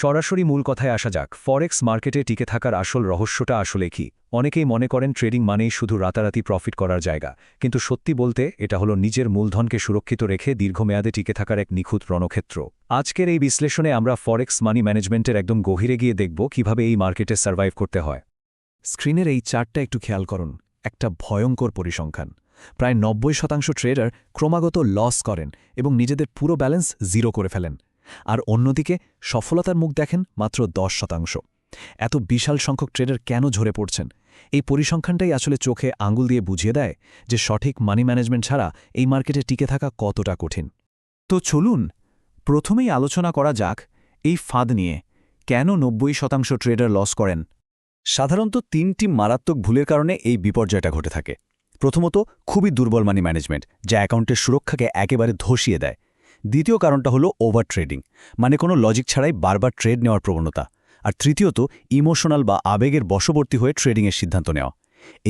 সরাসরি মূল কথায় আসা যাক, ফরেক্স মার্কেটে টিকে থাকার আসল রহস্যটা আসলে কি? অনেকেই মনে করেন ট্রেডিং মানেই শুধু রাতারাতি প্রফিট করার জায়গা, কিন্তু সত্যি বলতে এটা হলো নিজের মূলধনকে সুরক্ষিত রেখে দীর্ঘমেয়াদে টিকে থাকার এক নিখুঁত রণক্ষেত্র। আজকের এই বিশ্লেষণে আমরা ফরেক্স মানি ম্যানেজমেন্টের একদম গভীরে গিয়ে দেখব কিভাবে এই মার্কেটে সার্ভাইভ করতে হয়। স্ক্রিনের এই চার্টটা একটু খেয়াল করুন, একটা ভয়ঙ্কর পরিসংখ্যান। প্রায় 90% ট্রেডার ক্রমাগত লস করেন এবং নিজেদের পুরো ব্যালেন্স জিরো করে ফেলেন। আর অন্যদিকে সফলতার মুখ দেখেন মাত্র 10%। এত বিশাল সংখ্যক ট্রেডার কেন ঝরে পড়ছেন? এই পরিসংখ্যানটাই আসলে চোখে আঙুল দিয়ে বুঝিয়ে দেয় যে সঠিক মানি ম্যানেজমেন্ট ছাড়া এই মার্কেটে টিকে থাকা কতটা কঠিন। তো চলুন প্রথমেই আলোচনা করা যাক এই ফাঁদ নিয়ে। কেন 90% ট্রেডার লস করেন? সাধারণত 3টি মারাত্মক ভুলের কারণে এই বিপর্যয়টা ঘটে থাকে। প্রথমত, খুবই দুর্বল মানি ম্যানেজমেন্ট, যা অ্যাকাউন্টের সুরক্ষাকে একেবারে ধসিয়ে দেয়। দ্বিতীয় কারণটা হলো ওভার ট্রেডিং, মানে কোনো লজিক ছাড়াই বারবার ট্রেড নেওয়ার প্রবণতা। আর তৃতীয়ত, ইমোশনাল বা আবেগের বশবর্তী হয়ে ট্রেডিংয়ের সিদ্ধান্ত নেওয়া।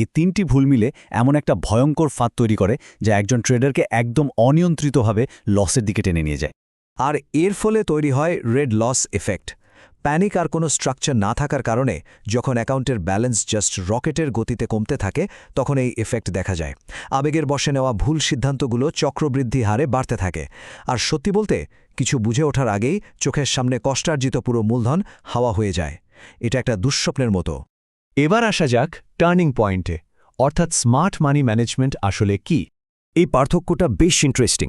এই 3টি ভুল মিলে এমন একটা ভয়ঙ্কর ফাঁদ তৈরি করে যা একজন ট্রেডারকে একদম অনিয়ন্ত্রিতভাবে লসের দিকে টেনে নিয়ে যায়। আর এর ফলে তৈরি হয় রেড লস এফেক্ট। প্যানিক আর কোনো স্ট্রাকচার না থাকার কারণে যখন অ্যাকাউন্টের ব্যালেন্স জাস্ট রকেটের গতিতে কমতে থাকে, তখন এই এফেক্ট দেখা যায়। আবেগের বশে নেওয়া ভুল সিদ্ধান্তগুলো চক্রবৃদ্ধি হারে বাড়তে থাকে। আর সত্যি বলতে, কিছু বুঝে ওঠার আগেই চোখের সামনে কষ্টার্জিত পুরো মূলধন হাওয়া হয়ে যায়। এটা একটা দুঃস্বপ্নের মতো। এবার আসা যাক টার্নিং পয়েন্টে, অর্থাৎ স্মার্ট মানি ম্যানেজমেন্ট আসলে কি। এই পার্থক্যটা বেশ ইন্টারেস্টিং।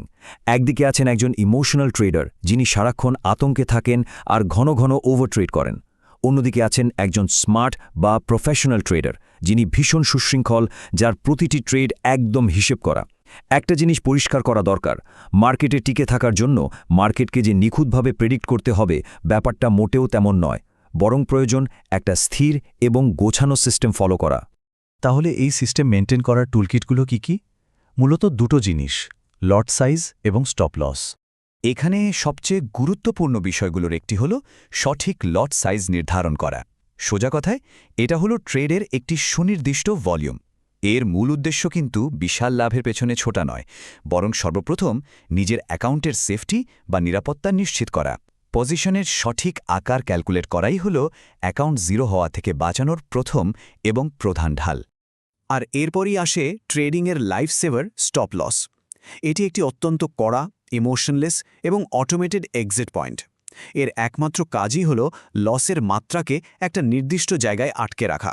একদিকে আছেন একজন ইমোশনাল ট্রেডার, যিনি সারাক্ষণ আতঙ্কে থাকেন আর ঘন ঘন ওভার ট্রেড করেন। অন্যদিকে আছেন একজন স্মার্ট বা প্রফেশনাল ট্রেডার, যিনি ভীষণ সুশৃঙ্খল, যার প্রতিটি ট্রেড একদম হিসেব করা। একটা জিনিস পরিষ্কার করা দরকার, মার্কেটে টিকে থাকার জন্য মার্কেটকে যে নিখুঁতভাবে প্রেডিক্ট করতে হবে, ব্যাপারটা মোটেও তেমন নয়। বরং প্রয়োজন একটা স্থির এবং গোছানো সিস্টেম ফলো করা। তাহলে এই সিস্টেম মেনটেন করার টুলকিটগুলো কি? মূলত দুটো জিনিস, লট সাইজ এবং স্টপ লস। এখানে সবচেয়ে গুরুত্বপূর্ণ বিষয়গুলোর একটি হল সঠিক লট সাইজ নির্ধারণ করা। সোজা কথায়, এটা হলো ট্রেডের একটি সুনির্দিষ্ট ভলিউম। এর মূল উদ্দেশ্য কিন্তু বিশাল লাভের পেছনে ছোটা নয়, বরং সর্বপ্রথম নিজের অ্যাকাউন্টের সেফটি বা নিরাপত্তা নিশ্চিত করা। পজিশনের সঠিক আকার ক্যালকুলেট করাই হল অ্যাকাউন্ট জিরো হওয়া থেকে বাঁচানোর প্রথম এবং প্রধান ঢাল। আর এরপরই আসে ট্রেডিংয়ের লাইফ সেভার স্টপ লস। এটি একটি অত্যন্ত কড়া, ইমোশনলেস এবং অটোমেটেড এক্সিট পয়েন্ট। এর একমাত্র কাজই হল লসের মাত্রাকে একটা নির্দিষ্ট জায়গায় আটকে রাখা।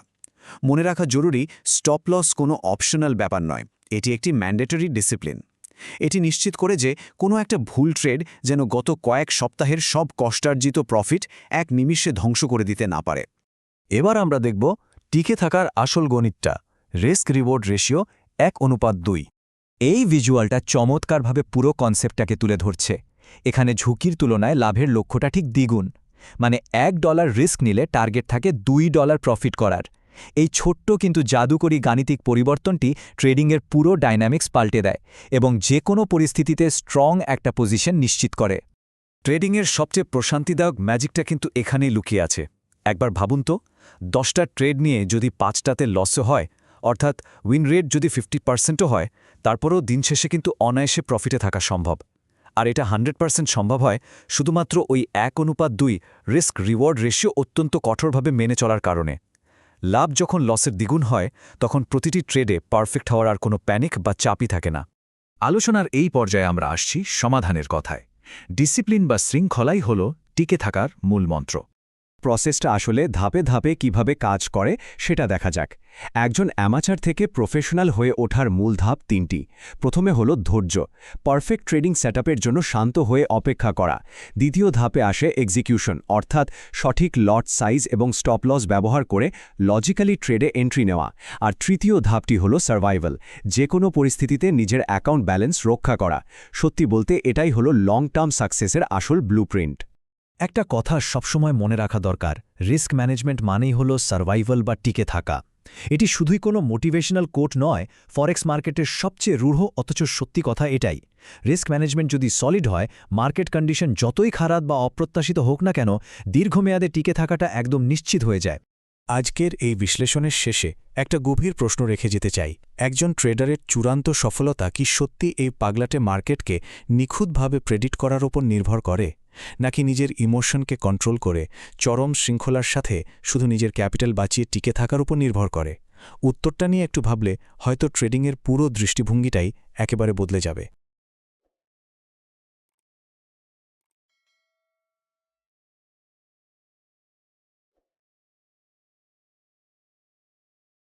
মনে রাখা জরুরি, স্টপ লস কোনো অপশনাল ব্যাপার নয়, এটি একটি ম্যান্ডেটরি ডিসিপ্লিন। এটি নিশ্চিত করে যে কোনো একটা ভুল ট্রেড যেন গত কয়েক সপ্তাহের সব কষ্টার্জিত প্রফিট এক নিমিষে ধ্বংস করে দিতে না পারে। এবার আমরা দেখব টিকে থাকার আসল গণিতটা, রিস্ক রিওয়ার্ড রেশিও 1:2। এই ভিজুয়ালটা চমৎকারভাবে পুরো কনসেপ্টটাকে তুলে ধরছে। এখানে ঝুঁকির তুলনায় লাভের লক্ষ্যটা ঠিক দ্বিগুণ। মানে $1 রিস্ক নিলে টার্গেট থাকে $2 প্রফিট করার। এই ছোট্ট কিন্তু জাদুকরী গাণিতিক পরিবর্তনটি ট্রেডিংয়ের পুরো ডাইনামিক্স পাল্টে দেয় এবং যে কোনো পরিস্থিতিতে স্ট্রং একটা পজিশন নিশ্চিত করে। ট্রেডিংয়ের সবচেয়ে প্রশান্তিদায়ক ম্যাজিকটা কিন্তু এখানেই লুকিয়ে আছে। একবার ভাবুন তো, 10টা ট্রেড নিয়ে যদি 5টাতে লসও হয়, অর্থাৎ উইন রেট যদি 50%ও হয়, তারপরেও দিন শেষে কিন্তু অনায়াসে প্রফিটে থাকা সম্ভব। আর এটা 100% সম্ভব হয় শুধুমাত্র ওই 1:2 রিস্ক রিওয়ার্ড রেশিও অত্যন্ত কঠোরভাবে মেনে চলার কারণে। লাভ যখন লসের দ্বিগুণ হয়, তখন প্রতিটি ট্রেডে পারফেক্ট হওয়ার আর কোনো প্যানিক বা চাপই থাকে না। আলোচনার এই পর্যায়ে আমরা আসছি সমাধানের কথায়। ডিসিপ্লিন বা শৃঙ্খলাই হল টিকে থাকার মূল মন্ত্র। প্রসেসটা আসলে ধাপে ধাপে কিভাবে কাজ করে সেটা দেখা যাক। একজন অ্যামাচার থেকে প্রফেশনাল হয়ে ওঠার মূল ধাপ 3টি। প্রথমে হলো ধৈর্য, পারফেক্ট ট্রেডিং সেটআপের জন্য শান্ত হয়ে অপেক্ষা করা। দ্বিতীয় ধাপে আসে এক্সিকিউশন, অর্থাৎ সঠিক লট সাইজ এবং স্টপ লস ব্যবহার করে লজিক্যালি ট্রেডে এন্ট্রি নেওয়া। আর তৃতীয় ধাপটি হলো সার্ভাইভাল, যে কোনো পরিস্থিতিতে নিজের অ্যাকাউন্ট ব্যালেন্স রক্ষা করা। সত্যি বলতে এটাই হলো লং টার্ম সাকসেসের আসল ব্লুপ্রিন্ট। একটা কথা সবসময় মনে রাখা দরকার, রিস্ক ম্যানেজমেন্ট মানেই হল সার্ভাইভাল বা টিকে থাকা। এটি শুধুই কোনো মোটিভেশনাল কোট নয়, ফরেক্স মার্কেটের সবচেয়ে রূঢ় অথচ সত্যি কথা এটাই। রিস্ক ম্যানেজমেন্ট যদি সলিড হয়, মার্কেট কন্ডিশন যতই খারাপ বা অপ্রত্যাশিত হোক না কেন, দীর্ঘমেয়াদে টিকে থাকাটা একদম নিশ্চিত হয়ে যায়। আজকের এই বিশ্লেষণের শেষে একটা গভীর প্রশ্ন রেখে যেতে চাই। একজন ট্রেডারের চূড়ান্ত সফলতা কি সত্যি এই পাগলাটে মার্কেটকে নিখুঁতভাবে প্রেডিক্ট করার ওপর নির্ভর করে, নাকি নিজের ইমোশনকে কন্ট্রোল করে চরম শৃঙ্খলার সাথে শুধু নিজের ক্যাপিটাল বাঁচিয়ে টিকে থাকার উপর নির্ভর করে? উত্তরটা নিয়ে একটু ভাবলে হয়তো ট্রেডিংয়ের পুরো দৃষ্টিভঙ্গিটাই একেবারে বদলে যাবে।